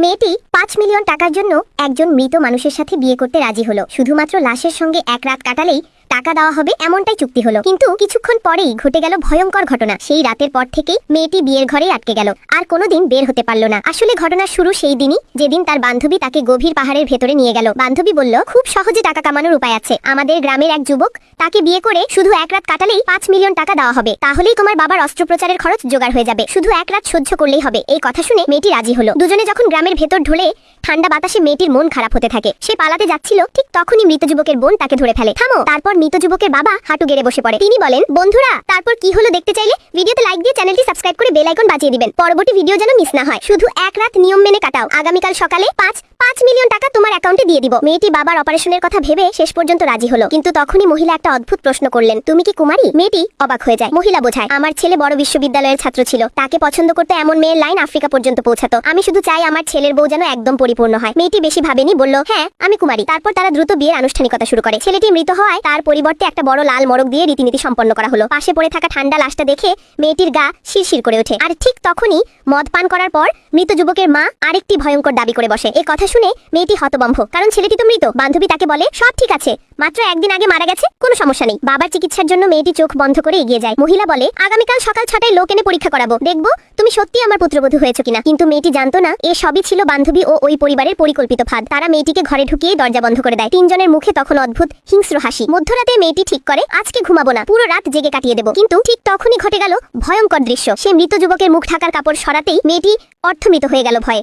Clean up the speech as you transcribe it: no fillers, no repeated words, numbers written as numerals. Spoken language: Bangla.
মেয়েটি ৫ মিলিয়ন টাকার জন্য একজন মৃত মানুষের সাথে বিয়ে করতে রাজি হলো। শুধুমাত্র লাশের সঙ্গে এক রাত কাটালেই টাকা দেওয়া হবে এমনটাই চুক্তি হলো। কিন্তু কিছুক্ষণ পরেই ঘটে গেল ভয়ঙ্কর ঘটনা। সেই রাতের পর থেকেই মেয়েটি বিয়ের ঘরেই আটকে গেল, আর কোনোদিন বের হতে পারল না। আসলে ঘটনার শুরু সেই দিনই, যেদিন তার বান্ধবী তাকে গভীর পাহাড়ের ভেতরে নিয়ে গেল। বান্ধবী বলল, খুব সহজে টাকা কামানোর উপায় আছে। আমাদের গ্রামের এক যুবক, তাকে বিয়ে করে শুধু এক রাত কাটালেই ৫ মিলিয়ন টাকা দেওয়া হবে। তাহলেই তোমার বাবার অস্ত্রোপচারের খরচ জোগাড় হয়ে যাবে। শুধু এক রাত সহ্য করলেই হবে। এই কথা শুনে মেয়েটি রাজি হলো। দুজনে যখন গ্রামের ভেতর ঢোলে, ঠান্ডা বাতাসে মেয়েটির মন খারাপ হতে থাকে। সে পালাতে যাচ্ছিল, ঠিক তখনই মৃত যুবকের বোন তাকে ধরে ফেলে। থামো। তারপর মৃত যুবকের বাবা হাঁটু গেড়ে বসে পড়ে। তিনি বলেন, বন্ধুরা, তারপর কি হলো দেখতে চাইলে ভিডিওতে লাইক দিয়ে চ্যানেলটি সাবস্ক্রাইব করে বেল আইকন বাজিয়ে দিবেন। পরবর্তী ভিডিও যেন মিস না হয়। শুধু এক রাত নিয়ম মেনে কাটাও। আগামীকাল সকালে ৫ মিলিয়ন টাকা তোমার অ্যাকাউন্টে দিয়ে দিব। মেয়েটি বাবার অপারেশনের কথা ভেবে শেষ পর্যন্ত রাজি হলো। কিন্তু তখনই মহিলা একটা অদ্ভুত প্রশ্ন করলেন, তুমি কি কুমারী? মেয়েটি অবাক হয়ে যায়। মহিলা বোঝায়, আমার ছেলে বড় বিশ্ববিদ্যালয়ের ছাত্র ছিল। তাকে পছন্দ করতে এমন মেয়ের লাইন আফ্রিকা পর্যন্ত পৌঁছাতো। আমি শুধু চাই আমার ছেলের বউ যেন একদম পরিপূর্ণ হয়। মেয়েটি বেশি ভাবেনি, বলল, হ্যাঁ আমি কুমারী। তারপর তারা দ্রুত বিয়ের আনুষ্ঠানিকতা শুরু করে। ছেলেটি মৃত হওয়ায় তার পরিবর্তে একটা বড় লাল মড়ক দিয়ে রীতিনীতি সম্পন্ন করা হলো। পাশে পড়ে থাকা ঠান্ডা লাশটা দেখে মেয়েটির গা শিরশির করে ওঠে। আর ঠিক তখনই মদ পান করার পর মৃত যুবকের মা আরেকটি ভয়ঙ্কর দাবি করে বসে। এই কথা শুনে মেয়েটি হতভম্ব, কারণ ছেলেটি তো মৃত। বান্ধবী তাকে বলে, সব ঠিক আছে, মাত্র একদিন আগে মারা গেছে, কোনো সমস্যা নেই। বাবার চিকিৎসার জন্য মেয়েটি চোখ বন্ধ করে এগিয়ে যায়। মহিলা বলে, আগামীকাল সকাল ৬টায় লোক এনে পরীক্ষা করাবো, দেখবো তুমি সত্যি আমার পুত্রবধূ হয়েছে কিনা। কিন্তু মেয়েটি জানতো না, এ সবই ছিল বান্ধবী ও ওই পরিবারের পরিকল্পিত ফাঁদ। তারা মেয়েটিকে ঘরে ঢুকিয়ে দরজা বন্ধ করে দেয়। তিনজনের মুখে তখন অদ্ভুত হিংস্র হাসি। মধ্যরাতে মেয়েটি ঠিক করে, আজকে ঘুমাবো না, পুরো রাত জেগে কাটিয়ে দেবো। কিন্তু ঠিক তখনই ঘটে গেল ভয়ঙ্কর দৃশ্য। সে মৃত যুবকের মুখ ঢাকার কাপড় সরাতেই মেয়েটি অর্থমৃত হয়ে গেল ভয়ে।